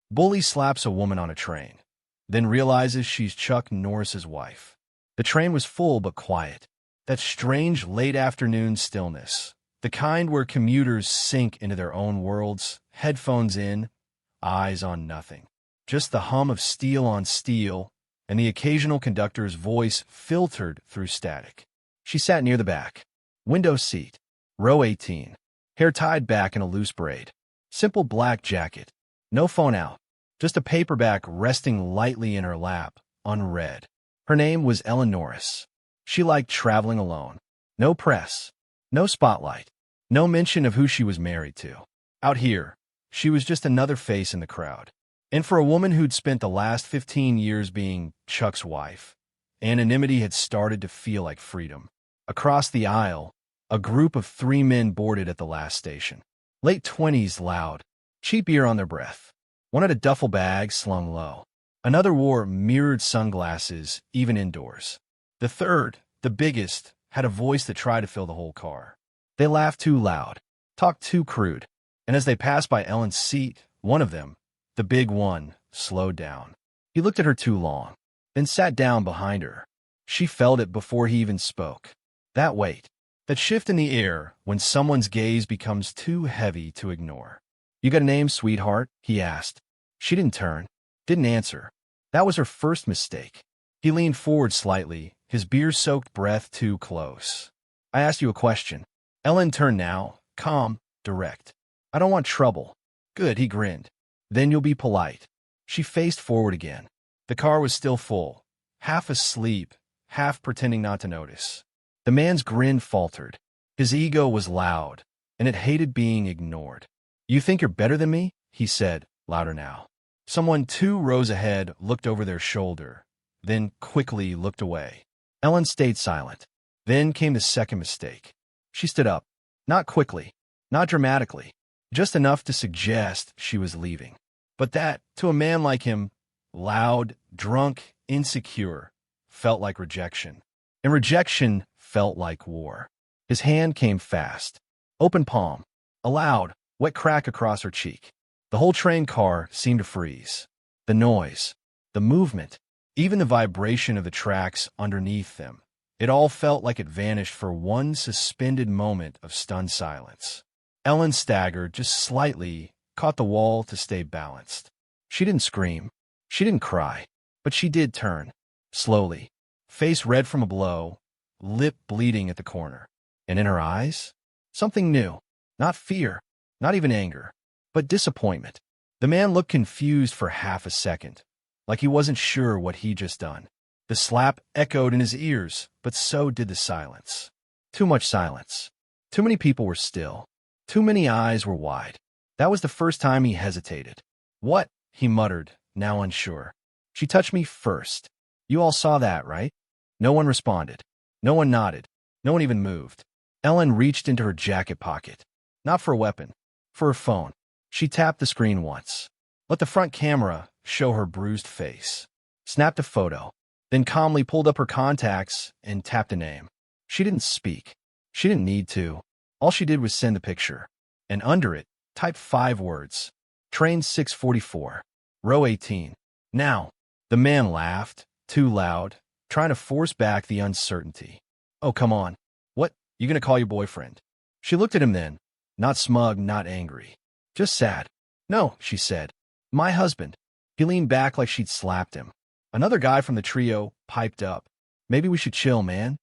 Bully slaps a woman on a train, then realizes she's Chuck Norris's wife. The train was full but quiet. That strange late afternoon stillness. The kind where commuters sink into their own worlds, headphones in, eyes on nothing. Just the hum of steel on steel and the occasional conductor's voice filtered through static. She sat near the back. Window seat. Row 18. Hair tied back in a loose braid. Simple black jacket. No phone out. Just a paperback resting lightly in her lap, unread. Her name was Ellen Norris. She liked traveling alone. No press. No spotlight. No mention of who she was married to. Out here, she was just another face in the crowd. And for a woman who'd spent the last 15 years being Chuck's wife, anonymity had started to feel like freedom. Across the aisle, a group of 3 men boarded at the last station. Late 20s, loud, cheap ear on their breath. One had a duffel bag slung low. Another wore mirrored sunglasses, even indoors. The third, the biggest, had a voice that tried to fill the whole car. They laughed too loud, talked too crude, and as they passed by Ellen's seat, one of them, the big one, slowed down. He looked at her too long, then sat down behind her. She felt it before he even spoke. That weight, that shift in the air when someone's gaze becomes too heavy to ignore. "You got a name, sweetheart?" he asked. She didn't turn, didn't answer. That was her first mistake. He leaned forward slightly, his beer-soaked breath too close. "I asked you a question." Ellen turned now, calm, direct. "I don't want trouble." "Good," he grinned. "Then you'll be polite." She faced forward again. The car was still full, half asleep, half pretending not to notice. The man's grin faltered. His ego was loud, and it hated being ignored. "You think you're better than me?" he said, louder now. Someone 2 rows ahead looked over their shoulder, then quickly looked away. Ellen stayed silent. Then came the second mistake. She stood up. Not quickly, not dramatically, just enough to suggest she was leaving. But that, to a man like him, loud, drunk, insecure, felt like rejection. And rejection felt like war. His hand came fast. Open palm. A loud, wet crack across her cheek. The whole train car seemed to freeze. The noise, the movement, even the vibration of the tracks underneath them. It all felt like it vanished for one suspended moment of stunned silence. Ellen staggered just slightly, caught the wall to stay balanced. She didn't scream. She didn't cry. But she did turn. Slowly. Face red from a blow, lip bleeding at the corner. And in her eyes, something new. Not fear, not even anger, but disappointment. The man looked confused for half a second, like he wasn't sure what he'd just done. The slap echoed in his ears, but so did the silence. Too much silence. Too many people were still. Too many eyes were wide. That was the first time he hesitated. "What?" he muttered, now unsure. "She touched me first. You all saw that, right?" No one responded. No one nodded. No one even moved. Ellen reached into her jacket pocket. Not for a weapon. For her phone. She tapped the screen once. Let the front camera show her bruised face. Snapped a photo. Then calmly pulled up her contacts and tapped a name. She didn't speak. She didn't need to. All she did was send the picture. And under it, typed 5 words. Train 644. Row 18. Now. The man laughed, too loud, trying to force back the uncertainty. "Oh, come on. What, you gonna call your boyfriend?" She looked at him then. Not smug, not angry. Just sad. "No," she said. "My husband." He leaned back like she'd slapped him. Another guy from the trio piped up. "Maybe we should chill, man."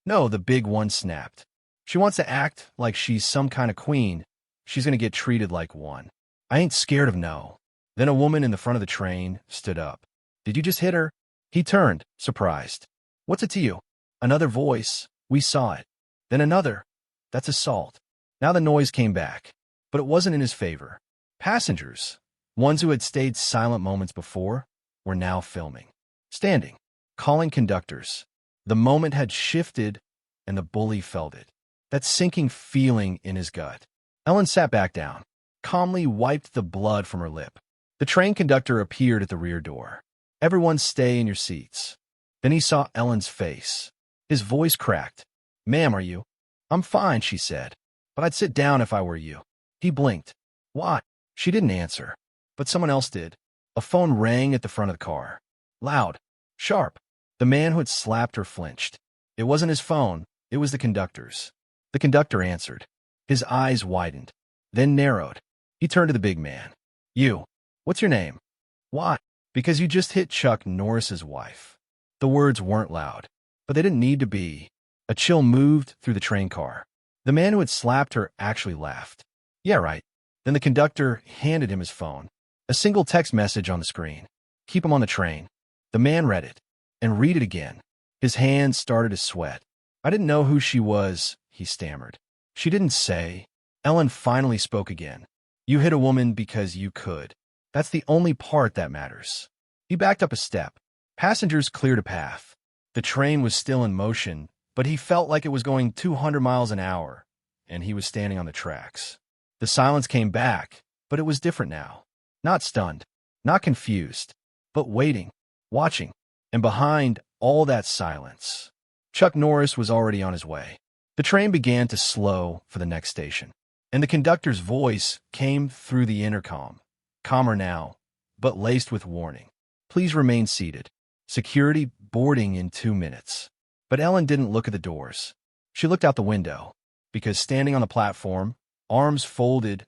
"No," the big one snapped. "She wants to act like she's some kind of queen. She's gonna get treated like one." "I ain't scared of no." Then a woman in the front of the train stood up. "Did you just hit her?" He turned, surprised. "What's it to you?" Another voice. "We saw it." Then another. "That's assault." Now the noise came back, but it wasn't in his favor. Passengers, ones who had stayed silent moments before, were now filming. Standing, calling conductors. The moment had shifted, and the bully felt it. That sinking feeling in his gut. Ellen sat back down, calmly wiped the blood from her lip. The train conductor appeared at the rear door. "Everyone stay in your seats." Then he saw Ellen's face. His voice cracked. "Ma'am, are you?" "I'm fine," she said. "But I'd sit down if I were you." He blinked. "Why?" She didn't answer. But someone else did. A phone rang at the front of the car. Loud. Sharp. The man who had slapped her flinched. It wasn't his phone. It was the conductor's. The conductor answered. His eyes widened, then narrowed. He turned to the big man. You. What's your name? Why? Because you just hit Chuck Norris's wife. The words weren't loud, but they didn't need to be. A chill moved through the train car. The man who had slapped her actually laughed. Yeah, right. Then the conductor handed him his phone. A single text message on the screen. Keep him on the train. The man read it, and read it again. His hands started to sweat. I didn't know who she was, he stammered. She didn't say. Ellen finally spoke again. You hit a woman because you could. That's the only part that matters. He backed up a step. Passengers cleared a path. The train was still in motion, but he felt like it was going 200 miles an hour, and he was standing on the tracks. The silence came back, but it was different now. Not stunned, not confused, but waiting, watching, and behind all that silence, Chuck Norris was already on his way. The train began to slow for the next station, and the conductor's voice came through the intercom, calmer now, but laced with warning. Please remain seated. Security boarding in 2 minutes. But Ellen didn't look at the doors. She looked out the window, because standing on the platform, arms folded,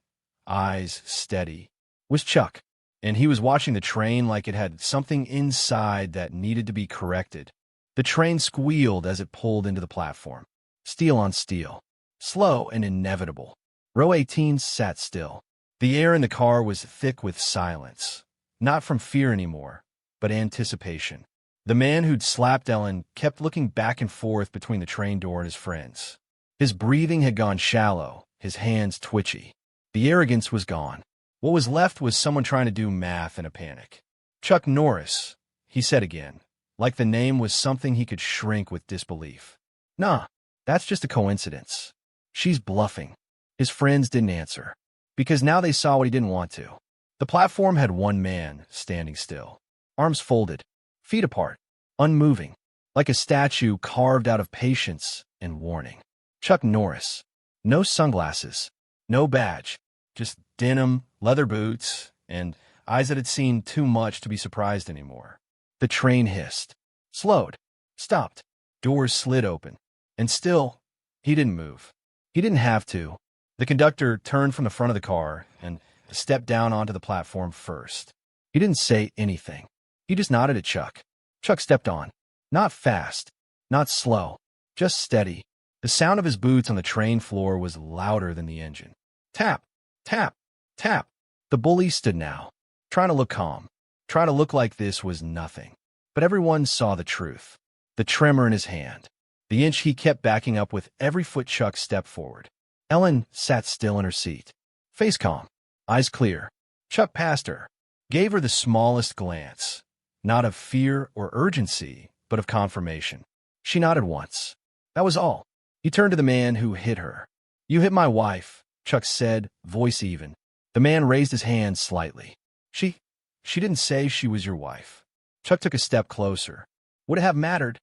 eyes steady, was Chuck, and he was watching the train like it had something inside that needed to be corrected. The train squealed as it pulled into the platform. Steel on steel. Slow and inevitable. Row 18 sat still. The air in the car was thick with silence. Not from fear anymore, but anticipation. The man who'd slapped Ellen kept looking back and forth between the train door and his friends. His breathing had gone shallow, his hands twitchy. The arrogance was gone. What was left was someone trying to do math in a panic. Chuck Norris, he said again, like the name was something he could shrink with disbelief. Nah, that's just a coincidence. She's bluffing. His friends didn't answer, because now they saw what he didn't want to. The platform had one man standing still, arms folded, feet apart, unmoving, like a statue carved out of patience and warning. Chuck Norris. No sunglasses, no badge, just denim, leather boots, and eyes that had seen too much to be surprised anymore. The train hissed, slowed, stopped, doors slid open, and still, he didn't move. He didn't have to. The conductor turned from the front of the car and stepped down onto the platform first. He didn't say anything. He just nodded at Chuck. Chuck stepped on. Not fast, not slow, just steady. The sound of his boots on the train floor was louder than the engine. Tap, tap, tap. The bully stood now, trying to look calm, trying to look like this was nothing. But everyone saw the truth. The tremor in his hand. The inch he kept backing up with every foot Chuck stepped forward. Ellen sat still in her seat. Face calm, eyes clear. Chuck passed her, gave her the smallest glance. Not of fear or urgency, but of confirmation. She nodded once. That was all. He turned to the man who hit her. You hit my wife, Chuck said, voice even. The man raised his hand slightly. She didn't say she was your wife. Chuck took a step closer. Would it have mattered?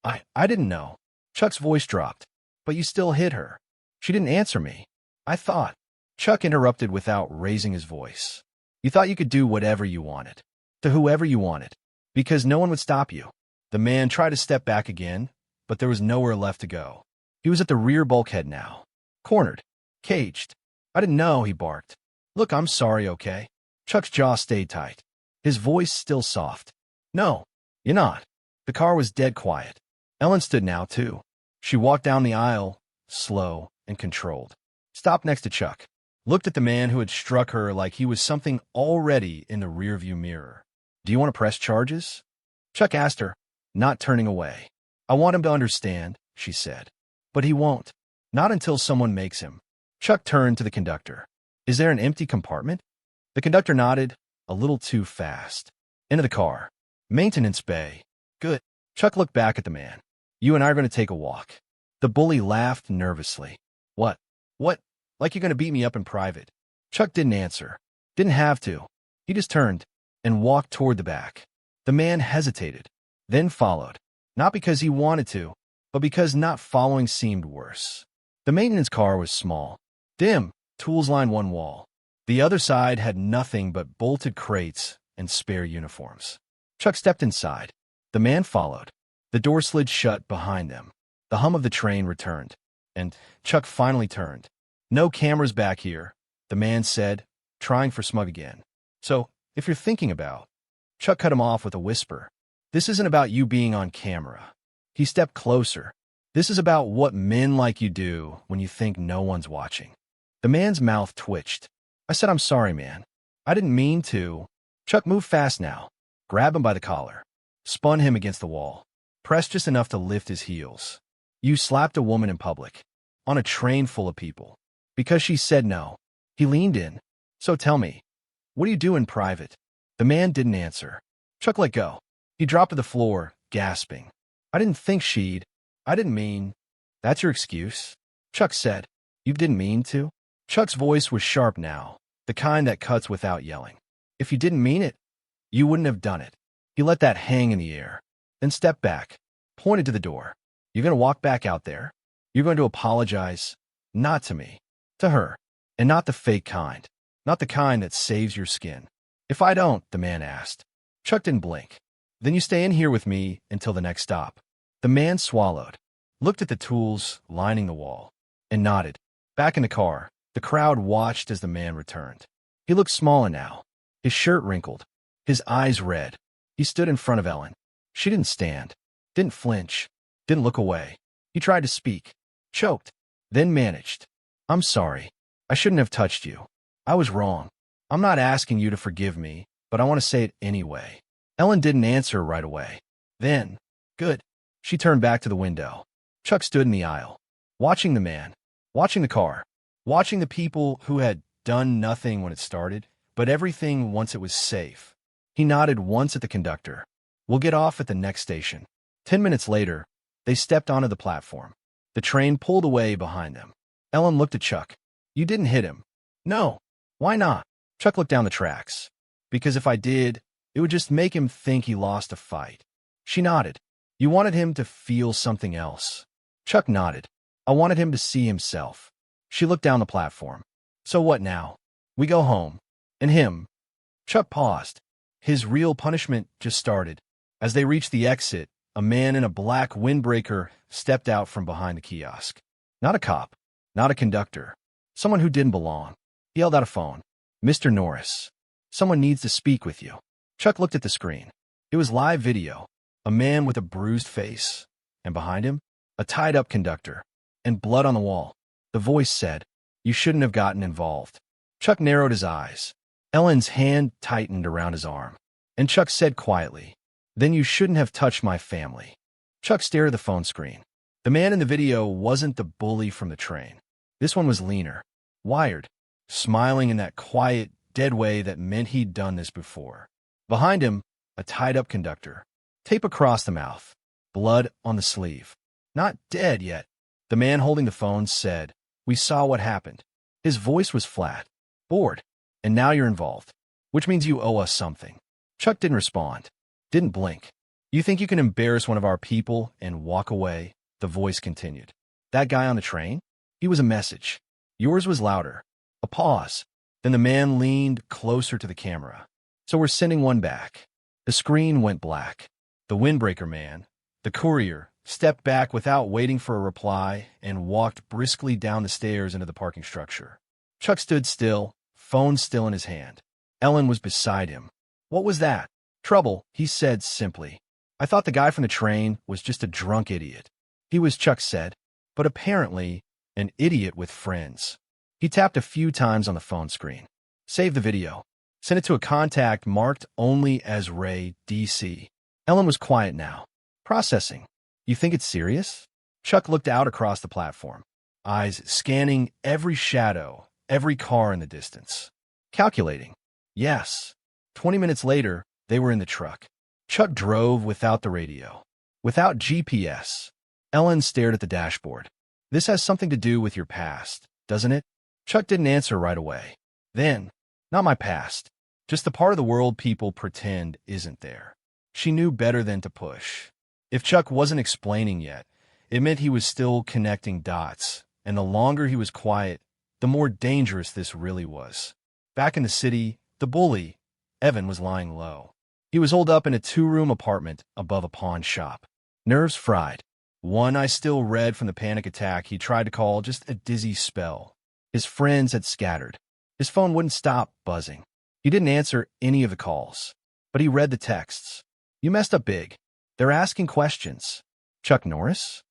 I didn't know. Chuck's voice dropped. But you still hit her. She didn't answer me. I thought. Chuck interrupted without raising his voice. You thought you could do whatever you wanted. To whoever you wanted. Because no one would stop you. The man tried to step back again, but there was nowhere left to go. He was at the rear bulkhead now. Cornered. Caged. I didn't know, he barked. Look, I'm sorry, okay? Chuck's jaw stayed tight. His voice still soft. No, you're not. The car was dead quiet. Ellen stood now, too. She walked down the aisle, slow and controlled. Stopped next to Chuck. Looked at the man who had struck her like he was something already in the rearview mirror. Do you want to press charges? Chuck asked her, not turning away. I want him to understand, she said. But he won't. Not until someone makes him. Chuck turned to the conductor. Is there an empty compartment? The conductor nodded, a little too fast. Into the car. Maintenance bay. Good. Chuck looked back at the man. You and I are going to take a walk. The bully laughed nervously. What? What? Like you're going to beat me up in private. Chuck didn't answer. Didn't have to. He just turned and walked toward the back. The man hesitated, then followed. Not because he wanted to, but because not following seemed worse. The maintenance car was small. Dim, tools lined one wall. The other side had nothing but bolted crates and spare uniforms. Chuck stepped inside. The man followed. The door slid shut behind them. The hum of the train returned, and Chuck finally turned. "No cameras back here," the man said, trying for smug again. "So, if you're thinking about—" Chuck cut him off with a whisper. "This isn't about you being on camera." He stepped closer. "This is about what men like you do when you think no one's watching." The man's mouth twitched. "I said I'm sorry, man. I didn't mean to." Chuck moved fast now, grabbed him by the collar, spun him against the wall, pressed just enough to lift his heels. "You slapped a woman in public, on a train full of people, because she said no." He leaned in. "So tell me, what do you do in private?" The man didn't answer. Chuck let go. He dropped to the floor, gasping. "I didn't think she'd. I didn't mean—" "That's your excuse?" Chuck said. "You didn't mean to?" Chuck's voice was sharp now, the kind that cuts without yelling. "If you didn't mean it, you wouldn't have done it." He let that hang in the air, then stepped back, pointed to the door. "You're going to walk back out there? You're going to apologize? Not to me. To her. And not the fake kind. Not the kind that saves your skin." "If I don't?" the man asked. Chuck didn't blink. "Then you stay in here with me until the next stop." The man swallowed, looked at the tools lining the wall, and nodded. Back in the car, the crowd watched as the man returned. He looked smaller now, his shirt wrinkled, his eyes red. He stood in front of Ellen. She didn't stand, didn't flinch, didn't look away. He tried to speak, choked, then managed. "I'm sorry. I shouldn't have touched you. I was wrong. I'm not asking you to forgive me, but I want to say it anyway." Ellen didn't answer right away. Then, "Good." She turned back to the window. Chuck stood in the aisle, watching the man, watching the car, watching the people who had done nothing when it started, but everything once it was safe. He nodded once at the conductor. "We'll get off at the next station." 10 minutes later, they stepped onto the platform. The train pulled away behind them. Ellen looked at Chuck. "You didn't hit him." "No." "Why not?" Chuck looked down the tracks. "Because if I did, it would just make him think he lost a fight." She nodded. "You wanted him to feel something else." Chuck nodded. "I wanted him to see himself." She looked down the platform. "So what now? We go home. And him." Chuck paused. His real punishment just started. As they reached the exit, a man in a black windbreaker stepped out from behind the kiosk. Not a cop, not a conductor, someone who didn't belong. He held out a phone. "Mr. Norris, someone needs to speak with you." Chuck looked at the screen. It was live video. A man with a bruised face, and behind him, a tied-up conductor, and blood on the wall. The voice said, "You shouldn't have gotten involved." Chuck narrowed his eyes. Ellen's hand tightened around his arm, and Chuck said quietly, "Then you shouldn't have touched my family." Chuck stared at the phone screen. The man in the video wasn't the bully from the train. This one was leaner, wired, smiling in that quiet, dead way that meant he'd done this before. Behind him, a tied-up conductor. Tape across the mouth. Blood on the sleeve. Not dead yet. The man holding the phone said, "We saw what happened." His voice was flat. "Bored. And now you're involved. Which means you owe us something." Chuck didn't respond. Didn't blink. "You think you can embarrass one of our people and walk away?" The voice continued. "That guy on the train? He was a message. Yours was louder." A pause. Then the man leaned closer to the camera. "So we're sending one back." The screen went black. The windbreaker man, the courier, stepped back without waiting for a reply and walked briskly down the stairs into the parking structure. Chuck stood still, phone still in his hand. Ellen was beside him. "What was that?" "Trouble," he said simply. "I thought the guy from the train was just a drunk idiot." He was, Chuck said, but apparently an idiot with friends. He tapped a few times on the phone screen. "Save the video. Send it to a contact marked only as Ray, D.C." Ellen was quiet now. "Processing. You think it's serious?" Chuck looked out across the platform, eyes scanning every shadow, every car in the distance. Calculating. "Yes." 20 minutes later, they were in the truck. Chuck drove without the radio, without GPS. Ellen stared at the dashboard. "This has something to do with your past, doesn't it?" Chuck didn't answer right away. Then, "Not my past. Just the part of the world people pretend isn't there." She knew better than to push. If Chuck wasn't explaining yet, it meant he was still connecting dots, and the longer he was quiet, the more dangerous this really was. Back in the city, the bully, Evan was lying low. He was holed up in a two-room apartment above a pawn shop. Nerves fried. One eye still red from the panic attack he tried to call just a dizzy spell. His friends had scattered. His phone wouldn't stop buzzing. He didn't answer any of the calls, but he read the texts. You messed up big. They're asking questions. Chuck Norris?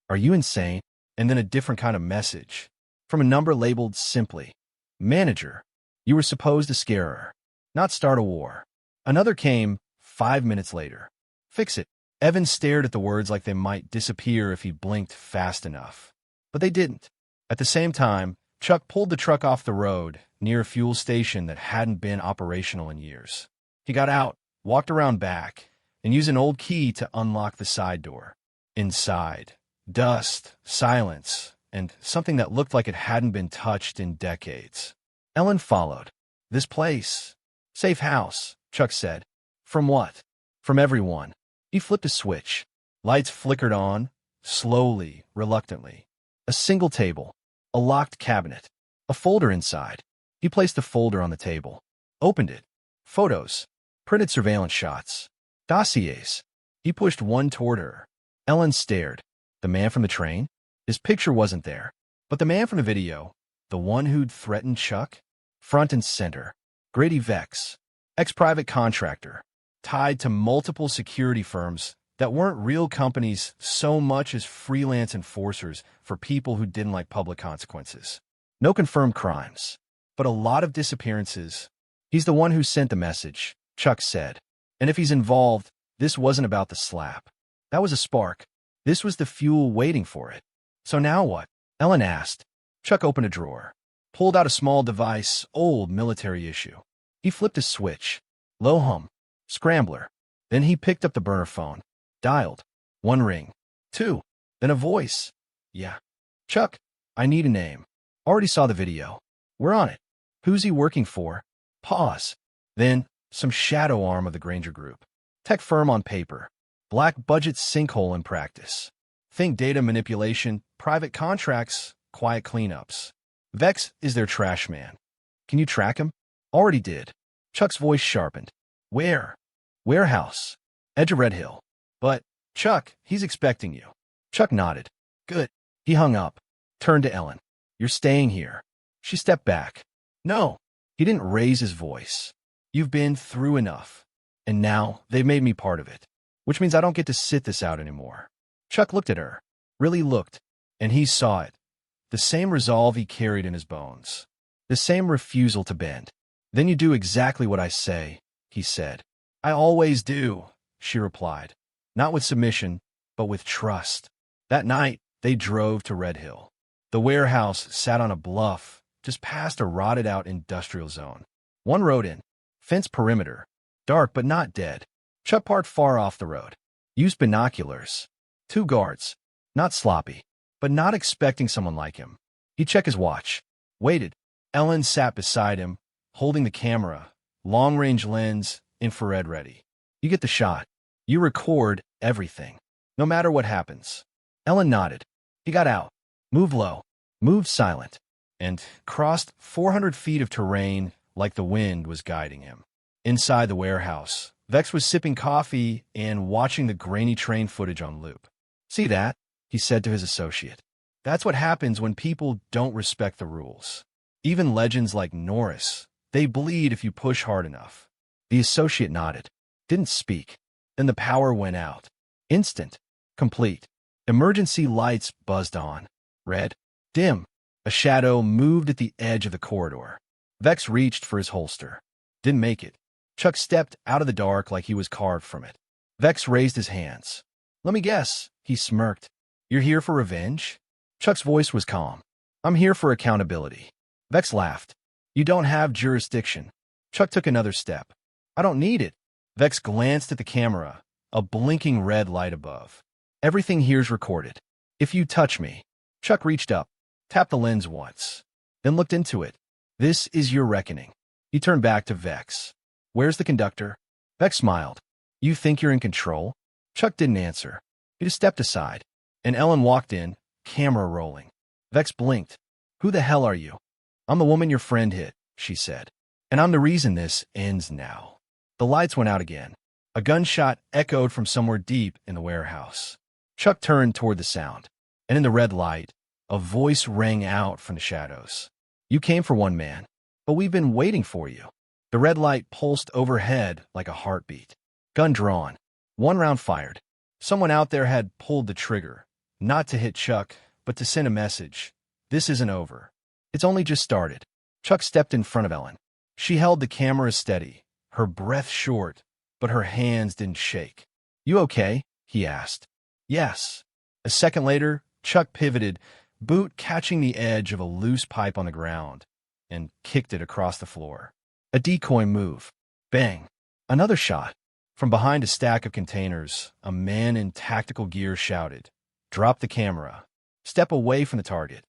Are you insane? And then a different kind of message. From a number labeled simply, Manager. You were supposed to scare her, not start a war. Another came 5 minutes later. Fix it. Evan stared at the words like they might disappear if he blinked fast enough. But they didn't. At the same time, Chuck pulled the truck off the road near a fuel station that hadn't been operational in years. He got out, walked around back, and used an old key to unlock the side door. Inside, dust, silence, and something that looked like it hadn't been touched in decades. Ellen followed. This place. Safe house, Chuck said. From what? From everyone. He flipped a switch. Lights flickered on, slowly, reluctantly. A single table. A locked cabinet. A folder inside. He placed the folder on the table. Opened it. Photos. Printed surveillance shots. Dossiers. He pushed one toward her. Ellen stared. The man from the train? His picture wasn't there. But the man from the video, the one who'd threatened Chuck? Front and center. Grady Vex. Ex-private contractor. Tied to multiple security firms that weren't real companies so much as freelance enforcers for people who didn't like public consequences. No confirmed crimes, but a lot of disappearances. He's the one who sent the message, Chuck said. And if he's involved, this wasn't about the slap. That was a spark. This was the fuel waiting for it. So now what? Ellen asked. Chuck opened a drawer, pulled out a small device, old military issue. He flipped a switch. Low hum. Scrambler. Then he picked up the burner phone. Dialed. 1 ring. 2. Then a voice. Yeah. Chuck, I need a name. Already saw the video. We're on it. Who's he working for? Pause. Then, some shadow arm of the Granger Group. Tech firm on paper. Black budget sinkhole in practice. Think data manipulation, private contracts, quiet cleanups. Vex is their trash man. Can you track him? Already did. Chuck's voice sharpened. Where? Warehouse. Edge of Red Hill. But, Chuck, he's expecting you. Chuck nodded. Good. He hung up. Turned to Ellen. You're staying here. She stepped back. No. He didn't raise his voice. You've been through enough. And now, they've made me part of it. Which means I don't get to sit this out anymore. Chuck looked at her. Really looked. And he saw it. The same resolve he carried in his bones. The same refusal to bend. Then you do exactly what I say, he said. I always do, she replied. Not with submission, but with trust. That night, they drove to Red Hill. The warehouse sat on a bluff, just past a rotted-out industrial zone. One road in. Fence perimeter. Dark but not dead. Chuck parked far off the road. Used binoculars. 2 guards. Not sloppy, but not expecting someone like him. He checked his watch. Waited. Ellen sat beside him, holding the camera. Long-range lens, infrared ready. You get the shot. You record everything. No matter what happens. Ellen nodded. He got out. Moved low. Moved silent. And crossed 400 feet of terrain like the wind was guiding him. Inside the warehouse, Vex was sipping coffee and watching the grainy train footage on loop. See that? He said to his associate. That's what happens when people don't respect the rules. Even legends like Norris, they bleed if you push hard enough. The associate nodded. Didn't speak. Then the power went out. Instant. Complete. Emergency lights buzzed on. Red. Dim. A shadow moved at the edge of the corridor. Vex reached for his holster. Didn't make it. Chuck stepped out of the dark like he was carved from it. Vex raised his hands. Let me guess, he smirked. You're here for revenge? Chuck's voice was calm. I'm here for accountability. Vex laughed. You don't have jurisdiction. Chuck took another step. I don't need it. Vex glanced at the camera, a blinking red light above. Everything here's recorded. If you touch me. Chuck reached up, tapped the lens once, then looked into it. This is your reckoning. He turned back to Vex. Where's the conductor? Vex smiled. You think you're in control? Chuck didn't answer. He just stepped aside, and Ellen walked in, camera rolling. Vex blinked. Who the hell are you? I'm the woman your friend hit, she said. And I'm the reason this ends now. The lights went out again. A gunshot echoed from somewhere deep in the warehouse. Chuck turned toward the sound, and in the red light, a voice rang out from the shadows. "You came for one, man, but we've been waiting for you." The red light pulsed overhead like a heartbeat. Gun drawn. One round fired. Someone out there had pulled the trigger, not to hit Chuck, but to send a message. This isn't over. It's only just started. Chuck stepped in front of Ellen. She held the camera steady, her breath short, but her hands didn't shake. "You okay?" he asked. "Yes." A second later, Chuck pivoted, boot catching the edge of a loose pipe on the ground, and kicked it across the floor. A decoy move. Bang. Another shot. From behind a stack of containers, a man in tactical gear shouted, "Drop the camera. Step away from the target."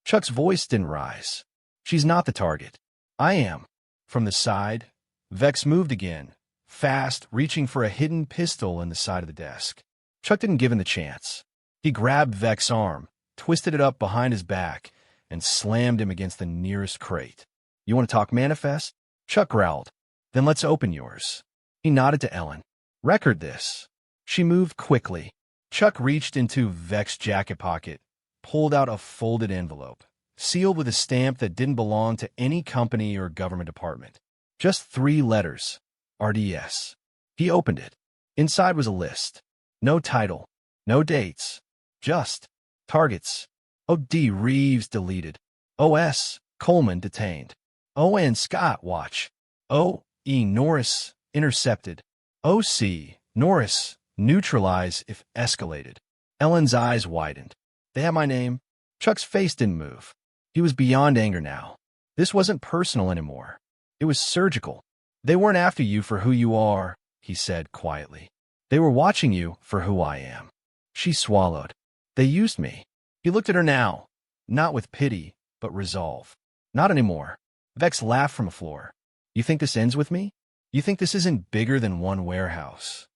Chuck's voice didn't rise. "She's not the target. I am." From the side, Vex moved again, fast, reaching for a hidden pistol in the side of the desk. Chuck didn't give him the chance. He grabbed Vex's arm, twisted it up behind his back, and slammed him against the nearest crate. "You want to talk manifest?" Chuck growled. "Then let's open yours." He nodded to Ellen. "Record this." She moved quickly. Chuck reached into Vex's jacket pocket, pulled out a folded envelope, sealed with a stamp that didn't belong to any company or government department. Just 3 letters. RDS. He opened it. Inside was a list. No title. No dates. Just targets. O.D. Reeves deleted. O.S. Coleman detained. O.N. Scott watch. O.E. Norris intercepted. O.C. Norris neutralize if escalated. Ellen's eyes widened. "They have my name?" Chuck's face didn't move. He was beyond anger now. This wasn't personal anymore. It was surgical. "They weren't after you for who you are," he said quietly. "They were watching you for who I am." She swallowed. "They used me." He looked at her now, not with pity, but resolve. "Not anymore." Vex laughed from the floor. "You think this ends with me? You think this isn't bigger than one warehouse?"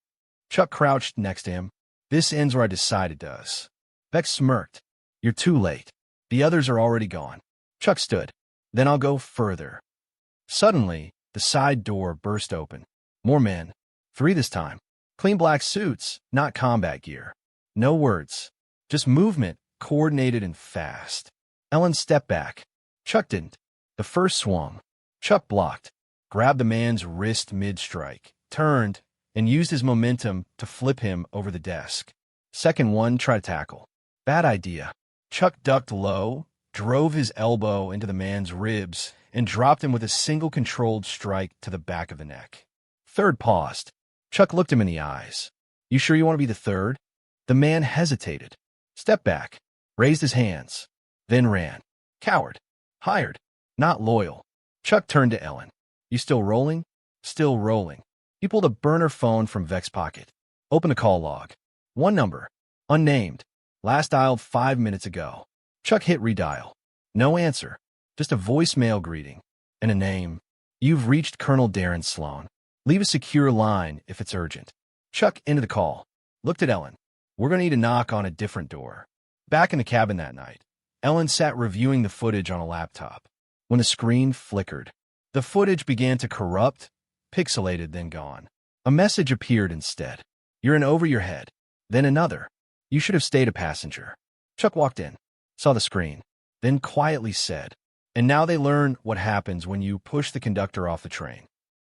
Chuck crouched next to him. "This ends where I decide it does." Vex smirked. "You're too late. The others are already gone." Chuck stood. "Then I'll go further." Suddenly, the side door burst open. More men. 3 this time. Clean black suits, not combat gear. No words. Just movement, coordinated and fast. Ellen stepped back. Chuck didn't. The first swung. Chuck blocked, grabbed the man's wrist mid-strike, turned, and used his momentum to flip him over the desk. Second one tried to tackle. Bad idea. Chuck ducked low, drove his elbow into the man's ribs, and dropped him with a single controlled strike to the back of the neck. Third paused. Chuck looked him in the eyes. "You sure you want to be the third?" The man hesitated, stepped back, raised his hands, then ran. Coward. Hired. Not loyal. Chuck turned to Ellen. "You still rolling?" "Still rolling." He pulled a burner phone from Vex's pocket. "Open the call log. 1 number. Unnamed. Last dialed 5 minutes ago." Chuck hit redial. No answer. Just a voicemail greeting. And a name. "You've reached Colonel Darren Sloan. Leave a secure line if it's urgent." Chuck ended the call. Looked at Ellen. "We're going to need to knock on a different door." Back in the cabin that night, Ellen sat reviewing the footage on a laptop. When the screen flickered, the footage began to corrupt, pixelated, then gone. A message appeared instead. "You're in over your head." Then another. "You should have stayed a passenger." Chuck walked in, saw the screen, then quietly said, "And now they learn what happens when you push the conductor off the train."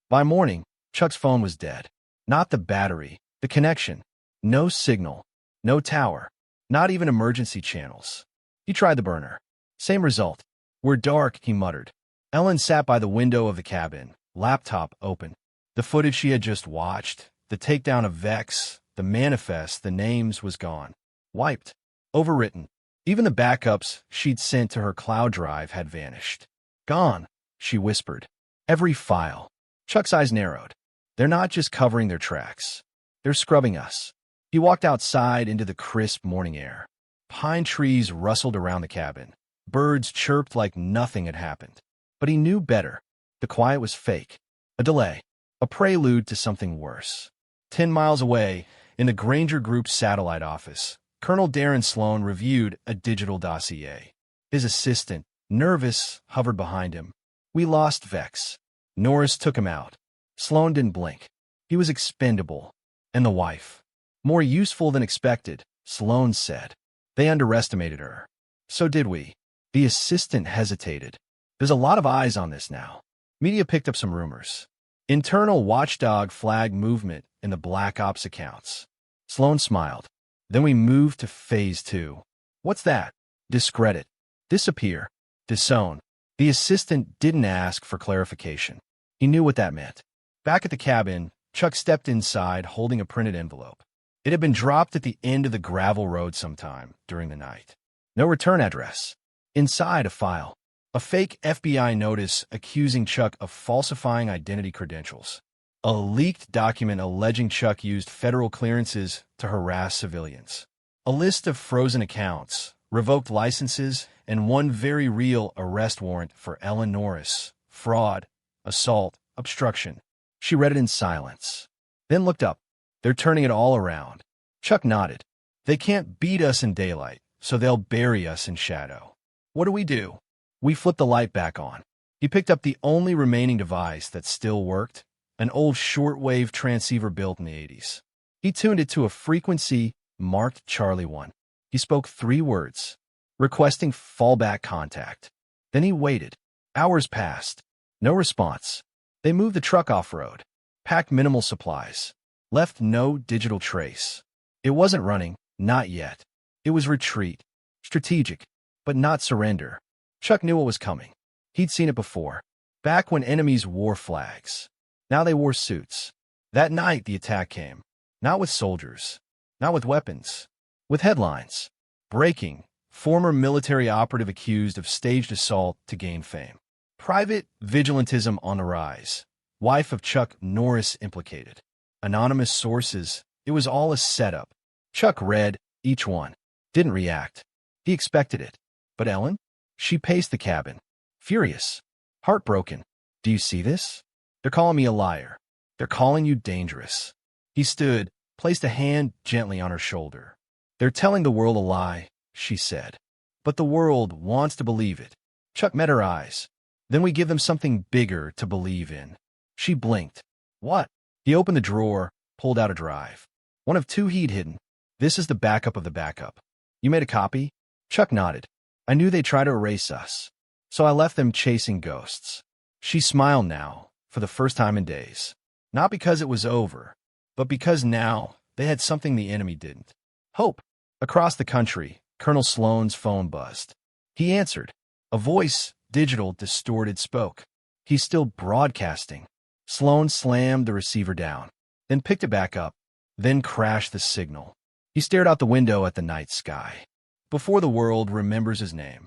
By morning, Chuck's phone was dead. Not the battery, the connection. No signal, no tower, not even emergency channels. He tried the burner. Same result. "We're dark," he muttered. Ellen sat by the window of the cabin, laptop open. The footage she had just watched, the takedown of Vex, the manifest, the names was gone. Wiped. Overwritten. Even the backups she'd sent to her cloud drive had vanished. "Gone," she whispered. "Every file." Chuck's eyes narrowed. "They're not just covering their tracks. They're scrubbing us." He walked outside into the crisp morning air. Pine trees rustled around the cabin. Birds chirped like nothing had happened. But he knew better. The quiet was fake. A delay. A prelude to something worse. 10 miles away, in the Granger Group's satellite office, Colonel Darren Sloan reviewed a digital dossier. His assistant, nervous, hovered behind him. "We lost Vex. Norris took him out. Sloan didn't blink. He was expendable. And the wife. More useful than expected, Sloan said. They underestimated her. So did we. The assistant hesitated. There's a lot of eyes on this now. Media picked up some rumors. Internal watchdog flagged movement in the Black Ops accounts. Sloan smiled. Then we moved to Phase 2. What's that? Discredit. Disappear. Disown. The assistant didn't ask for clarification. He knew what that meant. Back at the cabin, Chuck stepped inside holding a printed envelope. It had been dropped at the end of the gravel road sometime during the night. No return address. Inside, a file. A fake FBI notice accusing Chuck of falsifying identity credentials. A leaked document alleging Chuck used federal clearances to harass civilians. A list of frozen accounts, revoked licenses, and one very real arrest warrant for Ellen Norris. Fraud, assault, obstruction. She read it in silence. Then looked up. They're turning it all around. Chuck nodded. They can't beat us in daylight, so they'll bury us in shadow. What do? We flipped the light back on. He picked up the only remaining device that still worked, an old shortwave transceiver built in the 80s. He tuned it to a frequency marked Charlie 1. He spoke 3 words, requesting fallback contact. Then he waited. Hours passed. No response. They moved the truck off-road, packed minimal supplies, left no digital trace. It wasn't running, not yet. It was retreat. Strategic, but not surrender. Chuck knew what was coming. He'd seen it before, back when enemies wore flags. Now they wore suits. That night the attack came, not with soldiers, not with weapons, with headlines. Breaking, former military operative accused of staged assault to gain fame. Private vigilantism on the rise. Wife of Chuck Norris implicated. Anonymous sources. It was all a setup. Chuck read each one. Didn't react. He expected it. But Ellen? She paced the cabin. Furious. Heartbroken. Do you see this? They're calling me a liar. They're calling you dangerous. He stood, placed a hand gently on her shoulder. They're telling the world a lie, she said. But the world wants to believe it. Chuck met her eyes. Then we give them something bigger to believe in. She blinked. What? He opened the drawer, pulled out a drive. One of 2 he'd hidden. This is the backup of the backup. You made a copy? Chuck nodded. I knew they'd try to erase us, so I left them chasing ghosts. She smiled now, for the first time in days. Not because it was over, but because now they had something the enemy didn't. Hope. Across the country, Colonel Sloan's phone buzzed. He answered. A voice, digital, distorted, spoke. He's still broadcasting. Sloan slammed the receiver down, then picked it back up, then crashed the signal. He stared out the window at the night sky. Before the world remembers his name.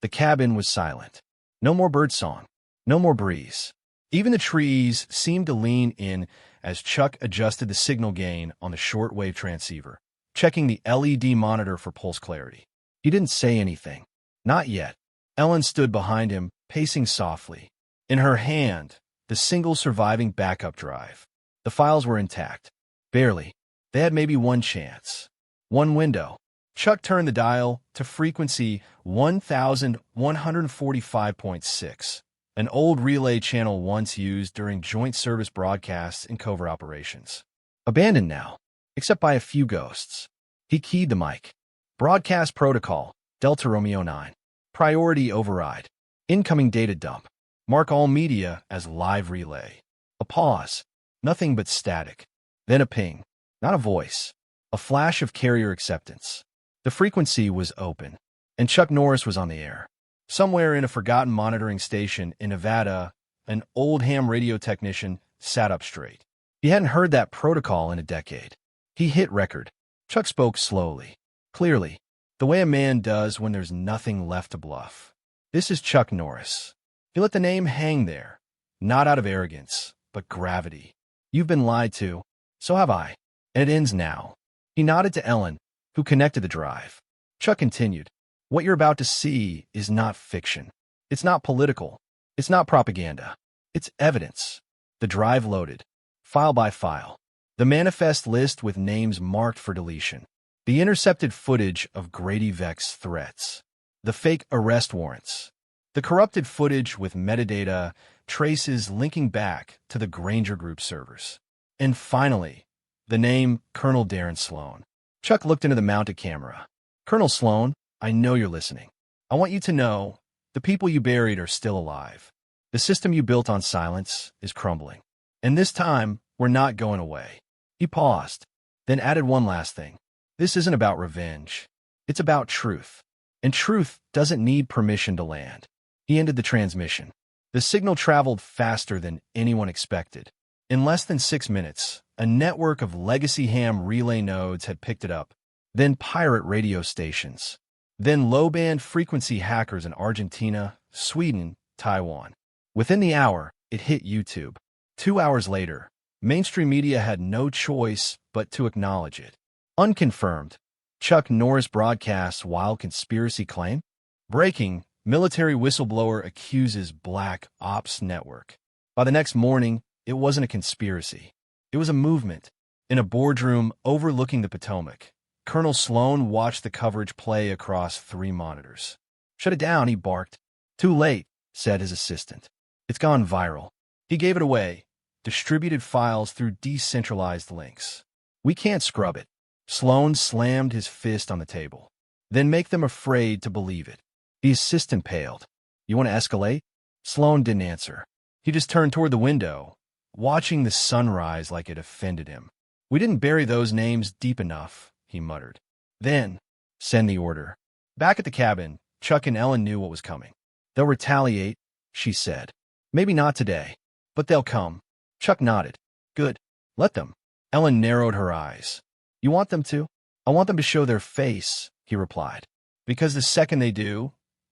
The cabin was silent. No more birdsong. No more breeze. Even the trees seemed to lean in as Chuck adjusted the signal gain on the shortwave transceiver, checking the LED monitor for pulse clarity. He didn't say anything. Not yet. Ellen stood behind him, pacing softly. In her hand, the single surviving backup drive. The files were intact. Barely. They had maybe one chance. One window. Chuck turned the dial to frequency 1145.6, an old relay channel once used during joint service broadcasts in covert operations. Abandoned now, except by a few ghosts. He keyed the mic. Broadcast protocol, Delta Romeo 9. Priority override. Incoming data dump. Mark all media as live relay. A pause. Nothing but static. Then a ping. Not a voice. A flash of carrier acceptance. The frequency was open, and Chuck Norris was on the air. Somewhere in a forgotten monitoring station in Nevada, an old ham radio technician sat up straight. He hadn't heard that protocol in a decade. He hit record. Chuck spoke slowly, clearly, the way a man does when there's nothing left to bluff. This is Chuck Norris. He let the name hang there, not out of arrogance, but gravity. You've been lied to, so have I, and it ends now. He nodded to Ellen, who connected the drive. Chuck continued. What you're about to see is not fiction. It's not political. It's not propaganda. It's evidence. The drive loaded, file by file. The manifest list with names marked for deletion. The intercepted footage of Grady Vex threats. The fake arrest warrants. The corrupted footage with metadata traces linking back to the Granger Group servers. And finally, the name Colonel Darren Sloan. Chuck looked into the mounted camera. Colonel Sloan, I know you're listening. I want you to know the people you buried are still alive. The system you built on silence is crumbling. And this time, we're not going away. He paused, then added one last thing. This isn't about revenge. It's about truth. And truth doesn't need permission to land. He ended the transmission. The signal traveled faster than anyone expected. In less than 6 minutes, a network of legacy ham relay nodes had picked it up, then pirate radio stations, then low-band frequency hackers in Argentina, Sweden, Taiwan. Within the hour, it hit YouTube. 2 hours later, mainstream media had no choice but to acknowledge it. Unconfirmed, Chuck Norris broadcasts wild conspiracy claim. Breaking, military whistleblower accuses Black Ops Network. By the next morning, it wasn't a conspiracy. It was a movement. In a boardroom overlooking the Potomac, Colonel Sloan watched the coverage play across 3 monitors. Shut it down, he barked. Too late, said his assistant. It's gone viral. He gave it away, distributed files through decentralized links. We can't scrub it. Sloan slammed his fist on the table. Then make them afraid to believe it. The assistant paled. You want to escalate? Sloan didn't answer. He just turned toward the window, watching the sunrise like it offended him. We didn't bury those names deep enough, he muttered. Then, send the order. Back at the cabin, Chuck and Ellen knew what was coming. They'll retaliate, she said. Maybe not today, but they'll come. Chuck nodded. Good. Let them. Ellen narrowed her eyes. You want them to? I want them to show their face, he replied. Because the second they do,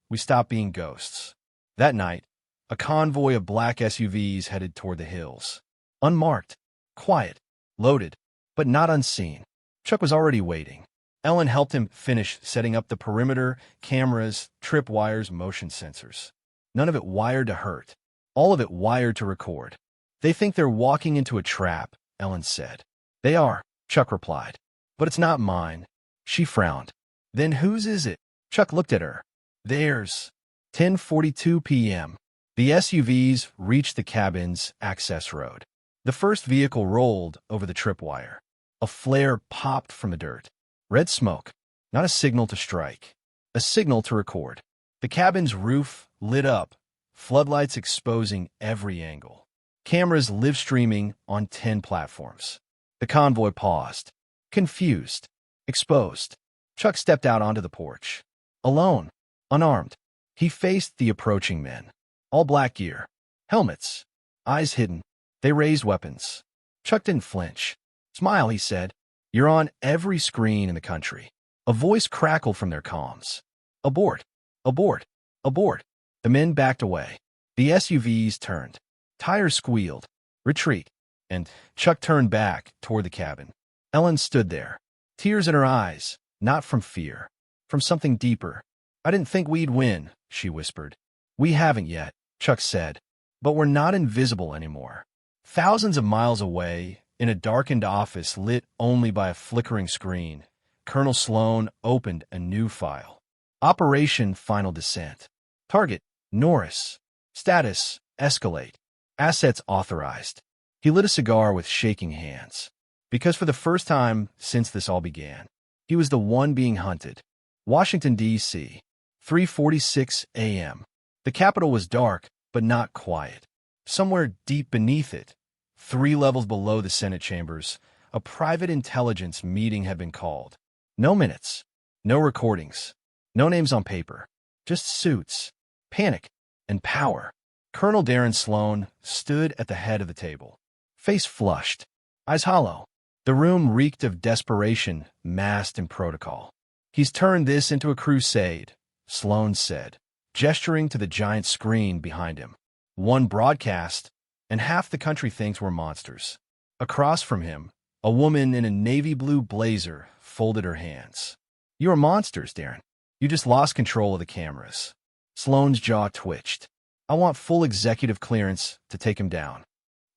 we stop being ghosts. That night, a convoy of black SUVs headed toward the hills. Unmarked, quiet, loaded, but not unseen. Chuck was already waiting. Ellen helped him finish setting up the perimeter, cameras, tripwires, motion sensors. None of it wired to hurt. All of it wired to record. They think they're walking into a trap, Ellen said. They are, Chuck replied. But it's not mine. She frowned. Then whose is it? Chuck looked at her. Theirs. 10:42 p.m. The SUVs reached the cabin's access road. The first vehicle rolled over the tripwire. A flare popped from the dirt. Red smoke. Not a signal to strike. A signal to record. The cabin's roof lit up, floodlights exposing every angle. Cameras live streaming on 10 platforms. The convoy paused. Confused. Exposed. Chuck stepped out onto the porch. Alone. Unarmed. He faced the approaching men. All black gear. Helmets. Eyes hidden. They raised weapons. Chuck didn't flinch. Smile, he said. You're on every screen in the country. A voice crackled from their comms. Abort. Abort. Abort. The men backed away. The SUVs turned. Tires squealed. Retreat. And Chuck turned back toward the cabin. Ellen stood there. Tears in her eyes. Not from fear. From something deeper. I didn't think we'd win, she whispered. We haven't yet, Chuck said. But we're not invisible anymore. Thousands of miles away, in a darkened office lit only by a flickering screen, Colonel Sloan opened a new file. Operation Final Descent. Target, Norris. Status, escalate. Assets authorized. He lit a cigar with shaking hands. Because for the first time since this all began, he was the one being hunted. Washington, D.C., 3:46 a.m. The Capitol was dark, but not quiet. Somewhere deep beneath it, 3 levels below the Senate chambers, a private intelligence meeting had been called. No minutes, no recordings, no names on paper, just suits, panic, and power. Colonel Darren Sloan stood at the head of the table, face flushed, eyes hollow. The room reeked of desperation masked in protocol. He's turned this into a crusade, Sloan said, gesturing to the giant screen behind him. One broadcast, and half the country thinks we're monsters. Across from him, a woman in a navy blue blazer folded her hands. You're monsters, Darren. You just lost control of the cameras. Sloan's jaw twitched. I want full executive clearance to take him down.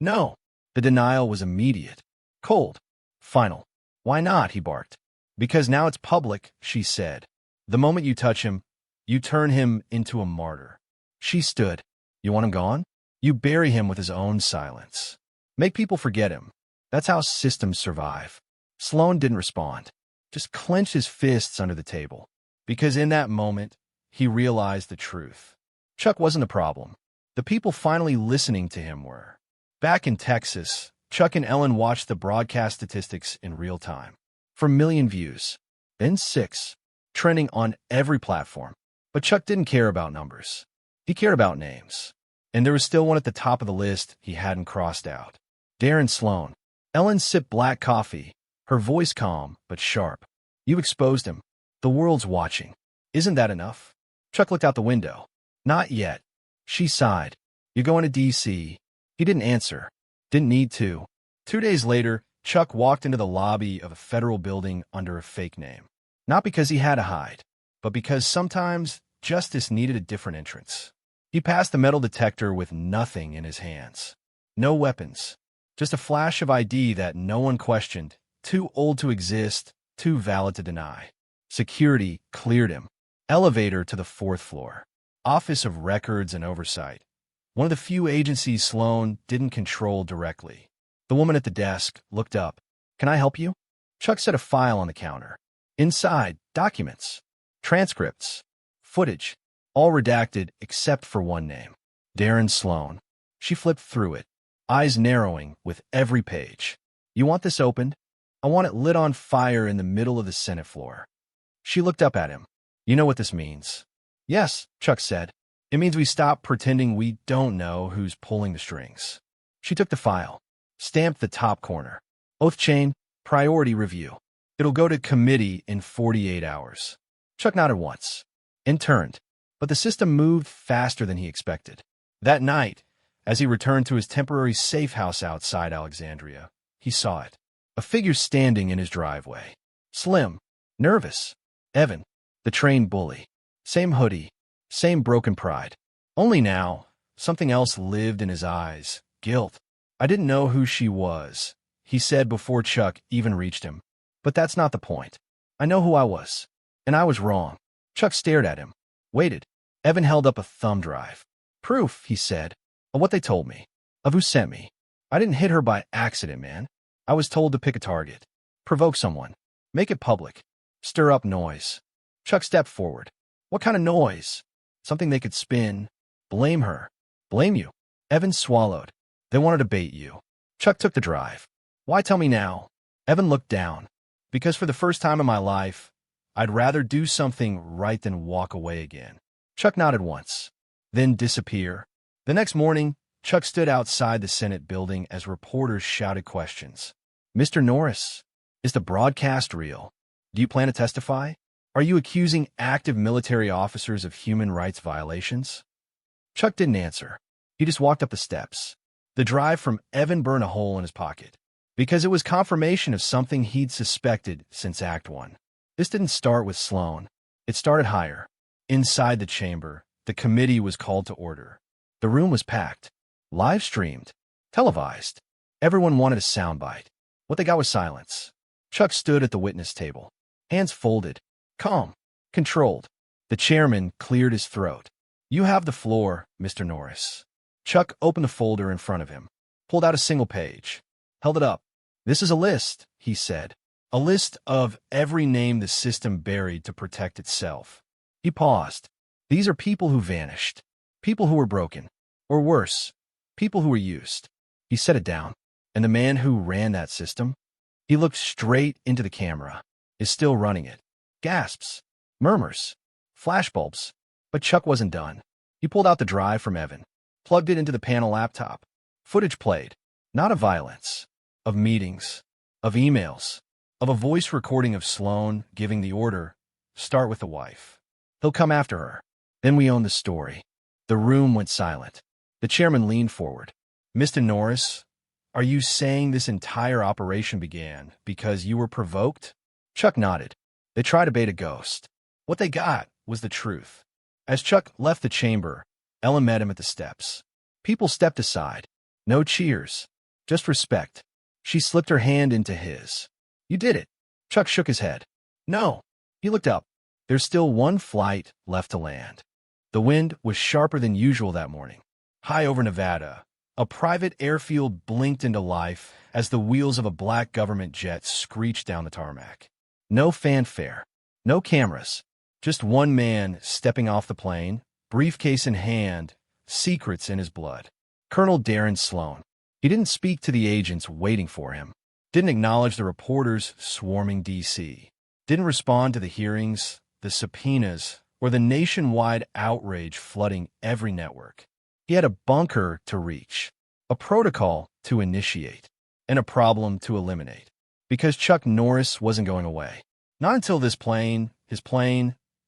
No. The denial was immediate. Cold. Final. Why not? He barked. Because now it's public, she said. The moment you touch him, you turn him into a martyr. She stood. You want him gone? You bury him with his own silence. Make people forget him. That's how systems survive. Sloan didn't respond, just clenched his fists under the table. Because in that moment, he realized the truth. Chuck wasn't a problem. The people finally listening to him were. Back in Texas, Chuck and Ellen watched the broadcast statistics in real time. For a million views, then 6, trending on every platform. But Chuck didn't care about numbers. He cared about names. And there was still one at the top of the list he hadn't crossed out. Darren Sloan. Ellen sipped black coffee, her voice calm but sharp. You exposed him. The world's watching. Isn't that enough? Chuck looked out the window. Not yet. She sighed. You're going to D.C. He didn't answer. Didn't need to. 2 days later, Chuck walked into the lobby of a federal building under a fake name. Not because he had to hide, but because sometimes justice needed a different entrance. He passed the metal detector with nothing in his hands. No weapons. Just a flash of ID that no one questioned. Too old to exist, too valid to deny. Security cleared him. Elevator to the 4th floor. Office of Records and Oversight. One of the few agencies Sloan didn't control directly. The woman at the desk looked up. Can I help you? Chuck set a file on the counter. Inside, documents, transcripts, footage, all redacted except for one name. Darren Sloan. She flipped through it, eyes narrowing with every page. You want this opened? I want it lit on fire in the middle of the Senate floor. She looked up at him. You know what this means? Yes, Chuck said. It means we stop pretending we don't know who's pulling the strings. She took the file, stamped the top corner. Oath chain, priority review. It'll go to committee in 48 hours. Chuck nodded once and turned, but the system moved faster than he expected. That night, as he returned to his temporary safe house outside Alexandria, he saw it. A figure standing in his driveway. Slim, nervous. Evan, the train bully. Same hoodie, same broken pride. Only now, something else lived in his eyes. Guilt. I didn't know who she was, he said before Chuck even reached him. But that's not the point. I know who I was. And I was wrong. Chuck stared at him. Waited. Evan held up a thumb drive. Proof, he said, of what they told me. Of who sent me. I didn't hit her by accident, man. I was told to pick a target. Provoke someone. Make it public. Stir up noise. Chuck stepped forward. What kind of noise? Something they could spin. Blame her. Blame you. Evan swallowed. They wanted to bait you. Chuck took the drive. Why tell me now? Evan looked down. Because for the first time in my life, I'd rather do something right than walk away again. Chuck nodded once, then disappear. The next morning, Chuck stood outside the Senate building as reporters shouted questions. Mr. Norris, is the broadcast real? Do you plan to testify? Are you accusing active military officers of human rights violations? Chuck didn't answer. He just walked up the steps. The drive from Evan burned a hole in his pocket, because it was confirmation of something he'd suspected since Act 1. This didn't start with Sloan. It started higher. Inside the chamber, the committee was called to order. The room was packed, live-streamed, televised. Everyone wanted a soundbite. What they got was silence. Chuck stood at the witness table, hands folded, calm, controlled. The chairman cleared his throat. You have the floor, Mr. Norris. Chuck opened the folder in front of him, pulled out a single page, held it up. This is a list, he said. A list of every name the system buried to protect itself. He paused. These are people who vanished, people who were broken, or worse, people who were used. He set it down. And the man who ran that system? He looked straight into the camera, is still running it. Gasps, murmurs, flashbulbs. But Chuck wasn't done. He pulled out the drive from Evan, plugged it into the panel laptop. Footage played, not of violence, of meetings, of emails, of a voice recording of Sloan giving the order, start with the wife. He'll come after her. Then we own the story. The room went silent. The chairman leaned forward. Mr. Norris, are you saying this entire operation began because you were provoked? Chuck nodded. They tried to bait a ghost. What they got was the truth. As Chuck left the chamber, Ellen met him at the steps. People stepped aside. No cheers, just respect. She slipped her hand into his. You did it. Chuck shook his head. No. He looked up. There's still one flight left to land. The wind was sharper than usual that morning. High over Nevada, a private airfield blinked into life as the wheels of a black government jet screeched down the tarmac. No fanfare, no cameras, just one man stepping off the plane, briefcase in hand, secrets in his blood. Colonel Darren Sloan. He didn't speak to the agents waiting for him, didn't acknowledge the reporters swarming D.C., didn't respond to the hearings, the subpoenas, or the nationwide outrage flooding every network. He had a bunker to reach, a protocol to initiate, and a problem to eliminate. Because Chuck Norris wasn't going away. Not until his plane,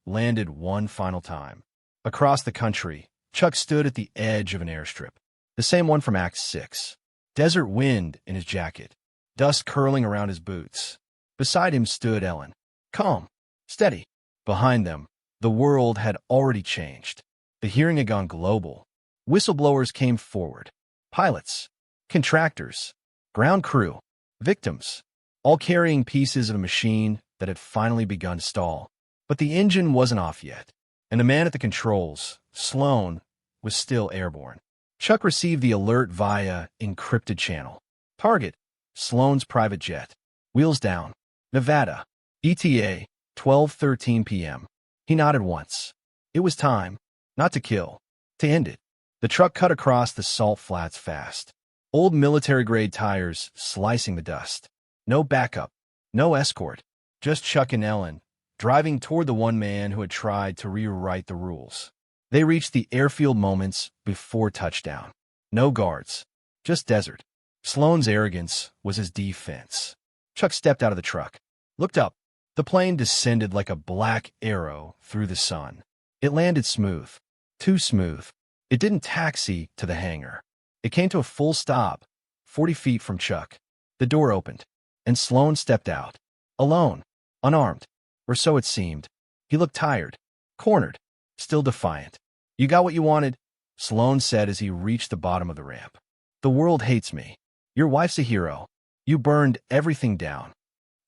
landed one final time. Across the country, Chuck stood at the edge of an airstrip, the same one from Act 6. Desert wind in his jacket, dust curling around his boots. Beside him stood Ellen, calm, steady. Behind them, the world had already changed. The hearing had gone global. Whistleblowers came forward. Pilots, contractors, ground crew, victims, all carrying pieces of a machine that had finally begun to stall. But the engine wasn't off yet, and the man at the controls, Sloan, was still airborne. Chuck received the alert via encrypted channel. Target, Sloan's private jet. Wheels down. Nevada. ETA, 12:13 p.m. He nodded once. It was time. Not to kill. To end it. The truck cut across the salt flats fast. Old military-grade tires slicing the dust. No backup. No escort. Just Chuck and Ellen, driving toward the one man who had tried to rewrite the rules. They reached the airfield moments before touchdown. No guards. Just desert. Sloan's arrogance was his defense. Chuck stepped out of the truck. Looked up. The plane descended like a black arrow through the sun. It landed smooth. Too smooth. It didn't taxi to the hangar. It came to a full stop, 40 feet from Chuck. The door opened, and Sloan stepped out. Alone. Unarmed. Or so it seemed. He looked tired. Cornered. Still defiant. You got what you wanted, Sloan said as he reached the bottom of the ramp. The world hates me. Your wife's a hero. You burned everything down.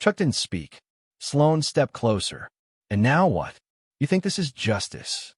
Chuck didn't speak. Sloan stepped closer. And now what? You think this is justice?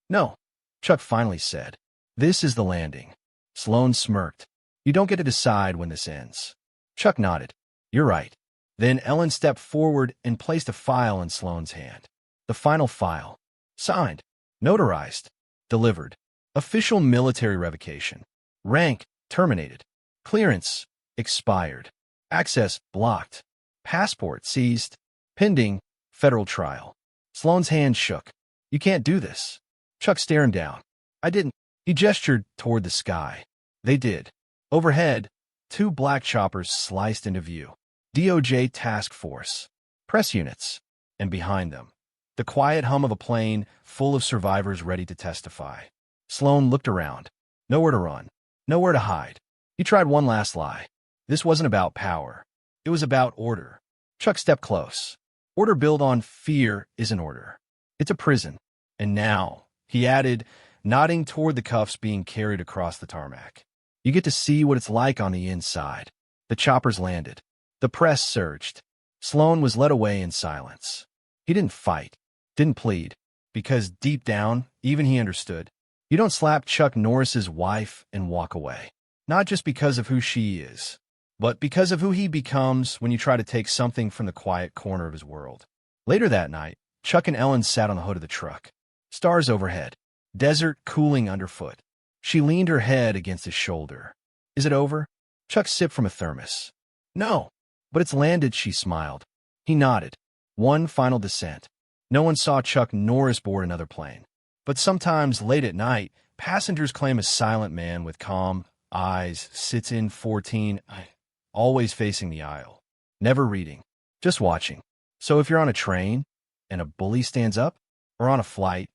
No, Chuck finally said. This is the landing. Sloan smirked. You don't get to decide when this ends. Chuck nodded. You're right. Then Ellen stepped forward and placed a file in Sloan's hand. The final file. Signed. Notarized. Delivered. Official military revocation. Rank terminated. Clearance expired. Access blocked. Passport seized. Pending federal trial. Sloan's hand shook. You can't do this. Chuck stared him down. I didn't. He gestured toward the sky. They did. Overhead, two black choppers sliced into view. DOJ task force. Press units. And behind them, the quiet hum of a plane full of survivors ready to testify. Sloan looked around. Nowhere to run. Nowhere to hide. He tried one last lie. This wasn't about power. It was about order. Chuck stepped close. Order built on fear isn't order. It's a prison. And now, he added, nodding toward the cuffs being carried across the tarmac. You get to see what it's like on the inside. The choppers landed. The press surged. Sloan was led away in silence. He didn't fight. Didn't plead. Because deep down, even he understood. You don't slap Chuck Norris's wife and walk away. Not just because of who she is, but because of who he becomes when you try to take something from the quiet corner of his world. Later that night, Chuck and Ellen sat on the hood of the truck. Stars overhead. Desert cooling underfoot. She leaned her head against his shoulder. Is it over? Chuck sipped from a thermos. No, but it's landed, she smiled. He nodded. One final descent. No one saw Chuck Norris board another plane. But sometimes, late at night, passengers claim a silent man with calm eyes sits in 14, always facing the aisle. Never reading. Just watching. So if you're on a train, and a bully stands up, or on a flight,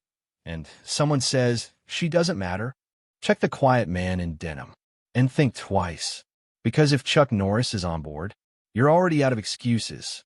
and someone says, she doesn't matter, check the quiet man in denim. And think twice. Because if Chuck Norris is on board, you're already out of excuses.